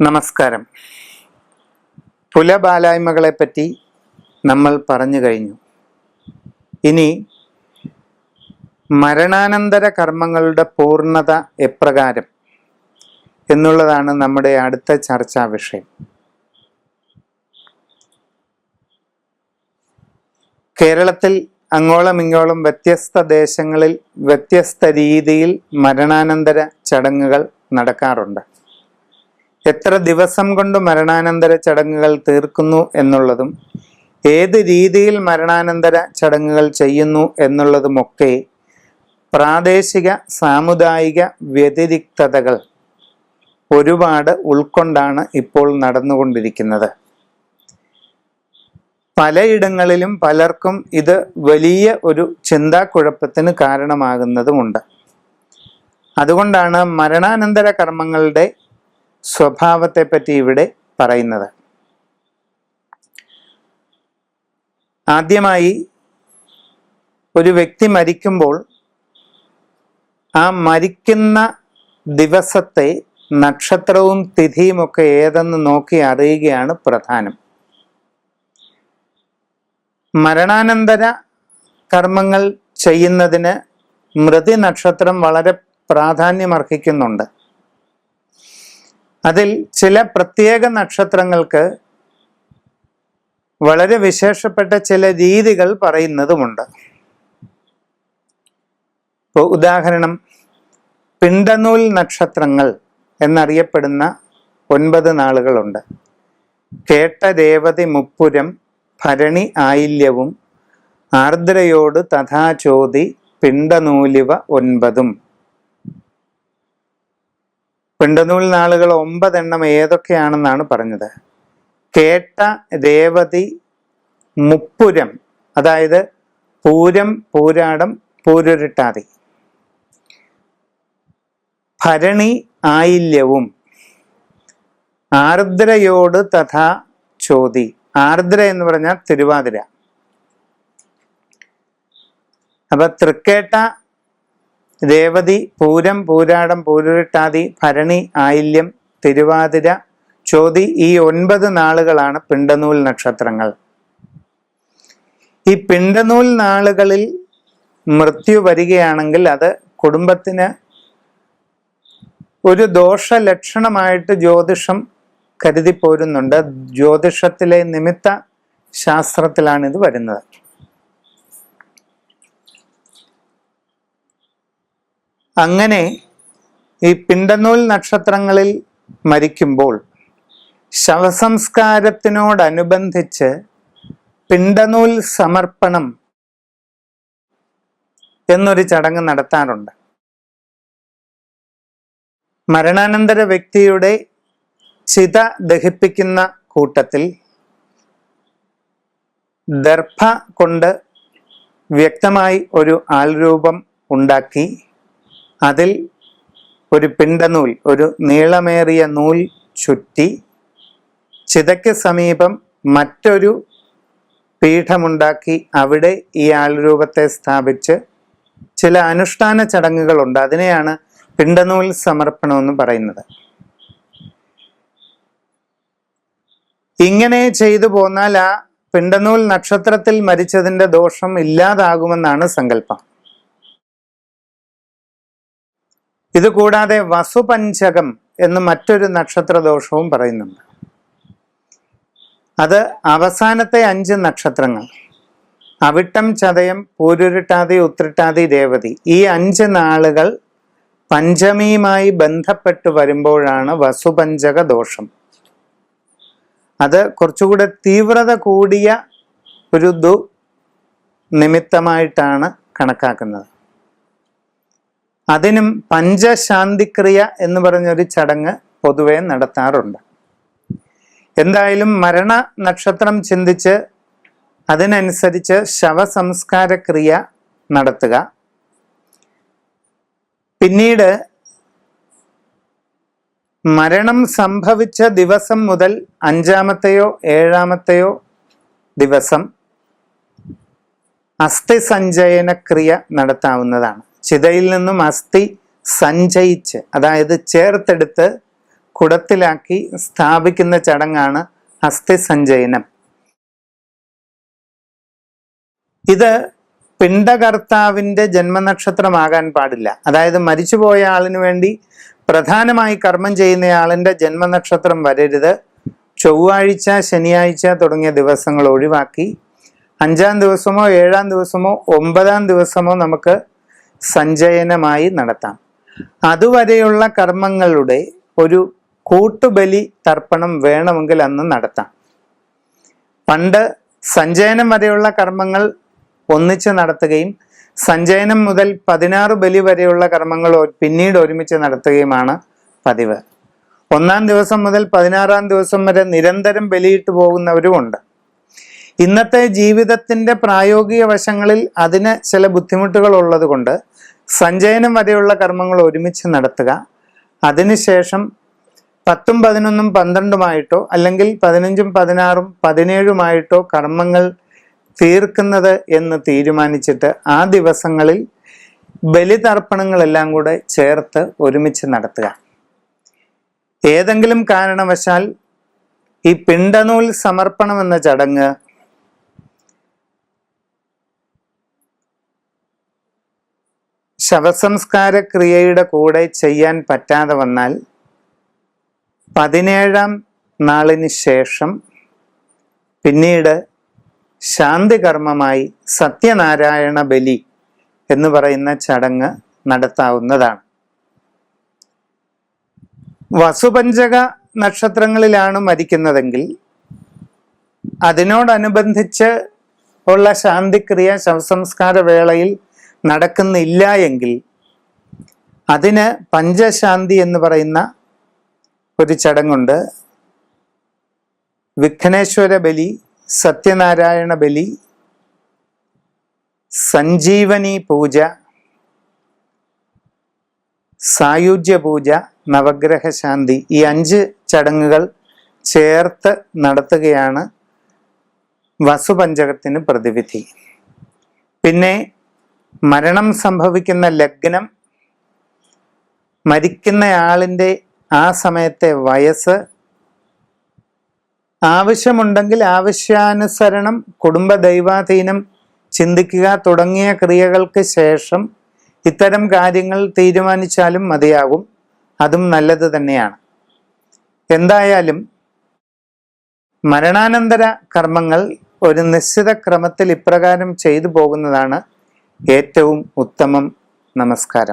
നമസ്കാരം. പുലബാലായ്മകളെപ്പറ്റി നമ്മൾ പറഞ്ഞു കഴിഞ്ഞു. ഇനി മരണാനന്തര കർമ്മങ്ങളുടെ പൂർണ്ണത എപ്രകാരം എന്നുള്ളതാണ് നമ്മുടെ അടുത്ത ചർച്ചാ വിഷയം. കേരളത്തിൽ അങ്ങോളം ഇങ്ങോളം വ്യത്യസ്ത ദേശങ്ങളിൽ വ്യത്യസ്ത രീതിയിൽ മരണാനന്തര ചടങ്ങുകൾ നടക്കാറുണ്ട്. എത്ര ദിവസം കൊണ്ട് മരണാനന്തര ചടങ്ങുകൾ തീർക്കുന്നു എന്നുള്ളതും ഏത് രീതിയിൽ മരണാനന്തര ചടങ്ങുകൾ ചെയ്യുന്നു എന്നുള്ളതുമൊക്കെ പ്രാദേശിക സാമുദായിക വ്യതിരിക്തതകൾ ഒരുപാട് ഉൾക്കൊണ്ടാണ് ഇപ്പോൾ നടന്നുകൊണ്ടിരിക്കുന്നത്. പലയിടങ്ങളിലും പലർക്കും ഇത് വലിയ ഒരു ചിന്താക്കുഴപ്പത്തിന് കാരണമാകുന്നതുമുണ്ട്. അതുകൊണ്ടാണ് മരണാനന്തര കർമ്മങ്ങളുടെ സ്വഭാവത്തെപ്പറ്റി ഇവിടെ പറയുന്നത്. ആദ്യമായി ഒരു വ്യക്തി മരിക്കുമ്പോൾ ആ മരിക്കുന്ന ദിവസത്തെ നക്ഷത്രവും തിഥിയും ഒക്കെ ഏതെന്ന് നോക്കി അറിയുകയാണ് പ്രധാനം. മരണാനന്തര കർമ്മങ്ങൾ ചെയ്യുന്നതിന് മൃതി നക്ഷത്രം വളരെ പ്രാധാന്യമർഹിക്കുന്നുണ്ട്. അതിൽ ചില പ്രത്യേക നക്ഷത്രങ്ങൾക്ക് വളരെ വിശേഷപ്പെട്ട ചില രീതികൾ പറയുന്നതുമുണ്ട്. ഇപ്പോൾ ഉദാഹരണം, പിണ്ടനൂൽ നക്ഷത്രങ്ങൾ എന്നറിയപ്പെടുന്ന 9 നാളുകളുണ്ട്. കേട്ട രേവതി മുപ്പുരം, ഭരണി ആയില്യവും, ആർദ്രയോട് തഥാചോതി, പിണ്ടനൂലിവ 9. പിണ്ടനൂൽ നാളുകൾ 9 എണ്ണം ഏതൊക്കെയാണെന്നാണ് പറഞ്ഞത്. കേട്ട രേവതി മുപ്പുരം, അതായത് പൂരം, പൂരാടം, പൂരുരുട്ടാതി. ഭരണി ആയില്യവും, ആർദ്രയോട് തഥാ ചോതി. ആർദ്ര എന്ന് പറഞ്ഞാൽ തിരുവാതിര. അപ്പൊ തൃക്കേട്ട, രേവതി, പൂരം, പൂരാടം, പൂരുരുട്ടാതി, ഭരണി, ആയില്യം, തിരുവാതിര, ചോതി, ഈ 9 നാളുകളാണ് പിണ്ടനൂൽ നക്ഷത്രങ്ങൾ. ഈ പിണ്ടനൂൽ നാളുകളിൽ മൃത്യു വരികയാണെങ്കിൽ അത് കുടുംബത്തിന് ഒരു ദോഷലക്ഷണമായിട്ട് ജ്യോതിഷം കരുതിപ്പോരുന്നുണ്ട്. ജ്യോതിഷത്തിലെ നിമിത്ത ശാസ്ത്രത്തിലാണ് ഇത് വരുന്നത്. അങ്ങനെ ഈ പിണ്ടനൂൽ നക്ഷത്രങ്ങളിൽ മരിക്കുമ്പോൾ ശവസംസ്കാരത്തിനോടനുബന്ധിച്ച് പിണ്ടനൂൽ സമർപ്പണം എന്നൊരു ചടങ്ങ് നടത്താറുണ്ട്. മരണാനന്തര വ്യക്തിയുടെ ചിത ദഹിപ്പിക്കുന്ന കൂട്ടത്തിൽ ദർഭ കൊണ്ട് വ്യക്തമായി ഒരു ആൾരൂപം ഉണ്ടാക്കി അതിൽ ഒരു പിണ്ടനൂൽ, ഒരു നീളമേറിയ നൂൽ ചുറ്റി ചിതയ്ക്ക് സമീപം മറ്റൊരു പീഠമുണ്ടാക്കി അവിടെ ഈ ആൾരൂപത്തെ സ്ഥാപിച്ച് ചില അനുഷ്ഠാന ചടങ്ങുകളുണ്ട്. അതിനെയാണ് പിണ്ടനൂൽ സമർപ്പണം എന്ന് പറയുന്നത്. ഇങ്ങനെ ചെയ്തു പോന്നാൽ ആ പിണ്ടനൂൽ നക്ഷത്രത്തിൽ മരിച്ചതിൻ്റെ ദോഷം ഇല്ലാതാകുമെന്നാണ് സങ്കല്പം. ഇത് കൂടാതെ വസുപഞ്ചകം എന്ന് മറ്റൊരു നക്ഷത്ര ദോഷവും പറയുന്നുണ്ട്. അത് അവസാനത്തെ 5 നക്ഷത്രങ്ങൾ, അവിട്ടം, ചതയം, പൂരുരുട്ടാതി, ഉത്രട്ടാതി, രേവതി, ഈ 5 നാളുകൾ പഞ്ചമിയുമായി ബന്ധപ്പെട്ട് വരുമ്പോഴാണ് വസുപഞ്ചക ദോഷം. അത് കുറച്ചുകൂടെ തീവ്രത കൂടിയ ഒരു നിമിത്തമായിട്ടാണ് കണക്കാക്കുന്നത്. അതിനും പഞ്ചശാന്തിക്രിയ എന്ന് പറഞ്ഞൊരു ചടങ്ങ് പൊതുവെ നടത്താറുണ്ട്. എന്തായാലും മരണ നക്ഷത്രം ചിന്തിച്ച് അതിനനുസരിച്ച് ശവസംസ്കാര ക്രിയ നടത്തുക. പിന്നീട് മരണം സംഭവിച്ച ദിവസം മുതൽ 5-ാമത്തെയോ 7-ാമത്തെയോ ദിവസം അസ്ഥി സഞ്ചയന ക്രിയ നടത്താവുന്നതാണ്. ചിതയിൽ നിന്നും അസ്ഥി സഞ്ചയിച്ച്, അതായത് ചേർത്തെടുത്ത് കുടത്തിലാക്കി സ്ഥാപിക്കുന്ന ചടങ്ങാണ് അസ്ഥിസഞ്ചയനം. ഇത് പിണ്ടകർത്താവിൻ്റെ ജന്മനക്ഷത്രമാകാൻ പാടില്ല. അതായത് മരിച്ചുപോയ ആളിനു വേണ്ടി പ്രധാനമായി കർമ്മം ചെയ്യുന്നയാളിൻ്റെ ജന്മനക്ഷത്രം വരരുത്. ചൊവ്വാഴ്ച, ശനിയാഴ്ച തുടങ്ങിയ ദിവസങ്ങൾ ഒഴിവാക്കി 5-ാം ദിവസമോ 7-ാം ദിവസമോ 9-ാം ദിവസമോ നമുക്ക് സഞ്ചയനമായി നടത്താം. അതുവരെയുള്ള കർമ്മങ്ങളുടെ ഒരു കൂട്ടുബലി തർപ്പണം വേണമെങ്കിൽ അന്ന് നടത്താം. പണ്ട് സഞ്ചയനം വരെയുള്ള കർമ്മങ്ങൾ ഒന്നിച്ച് നടത്തുകയും സഞ്ചയനം മുതൽ 16 ബലി വരെയുള്ള കർമ്മങ്ങൾ പിന്നീട് ഒരുമിച്ച് നടത്തുകയുമാണ് പതിവ്. 1-ാം ദിവസം മുതൽ 16-ാം ദിവസം വരെ നിരന്തരം ബലിയിട്ട് പോകുന്നവരുമുണ്ട്. ഇന്നത്തെ ജീവിതത്തിൻ്റെ പ്രായോഗിക വശങ്ങളിൽ അതിന് ചില ബുദ്ധിമുട്ടുകൾ ഉള്ളത് കൊണ്ട് സഞ്ചയനം വരെയുള്ള കർമ്മങ്ങൾ ഒരുമിച്ച് നടത്തുക, അതിനുശേഷം 10ഉം 11ഉം 12ഉമായിട്ടോ അല്ലെങ്കിൽ 15ഉം 16ഉം 17ഉമായിട്ടോ കർമ്മങ്ങൾ തീർക്കുന്നത് എന്ന് തീരുമാനിച്ചിട്ട് ആ ദിവസങ്ങളിൽ ബലിതർപ്പണങ്ങളെല്ലാം കൂടെ ചേർത്ത് ഒരുമിച്ച് നടത്തുക. ഏതെങ്കിലും കാരണവശാൽ ഈ പിണ്ടനൂൽ സമർപ്പണം എന്ന ചടങ്ങ് ശവസംസ്കാര ക്രിയയുടെ കൂടെ ചെയ്യാൻ പറ്റാതെ വന്നാൽ 17-ാം നാളിന് ശേഷം പിന്നീട് ശാന്തി കർമ്മമായി സത്യനാരായണ ബലി എന്ന് പറയുന്ന ചടങ്ങ് നടത്താവുന്നതാണ്. വസുപഞ്ചക നക്ഷത്രങ്ങളിലാണ് മരിക്കുന്നതെങ്കിൽ അതിനോടനുബന്ധിച്ച് ഉള്ള ശാന്തിക്രിയ ശവസംസ്കാര വേളയിൽ നടക്കുന്നില്ല എങ്കിൽ അതിന് പഞ്ചശാന്തി എന്ന് പറയുന്ന ഒരു ചടങ്ങുണ്ട്. വിഘ്നേശ്വര ബലി, സത്യനാരായണ ബലി, സഞ്ജീവനി പൂജ, സായുജ്യ പൂജ, നവഗ്രഹ ശാന്തി, ഈ 5 ചടങ്ങുകൾ ചേർത്ത് നടത്തുകയാണ് വസുപഞ്ചകത്തിന് പ്രതിവിധി. പിന്നെ മരണം സംഭവിക്കുന്ന ലഗ്നം, മരിക്കുന്നയാളിൻ്റെ ആ സമയത്തെ വയസ്സ്, ആവശ്യമുണ്ടെങ്കിൽ ആവശ്യാനുസരണം കുടുംബ ദൈവാധീനം ചിന്തിക്കുക തുടങ്ങിയ ക്രിയകൾക്ക് ശേഷം ഇത്തരം കാര്യങ്ങൾ തീരുമാനിച്ചാലും മതിയാകും. അതും നല്ലത് തന്നെയാണ്. എന്തായാലും മരണാനന്തര കർമ്മങ്ങൾ ഒരു നിശ്ചിത ക്രമത്തിൽ ഇപ്രകാരം ചെയ്തു പോകുന്നതാണ് ഏറ്റവും ഉത്തമം. നമസ്കാരം.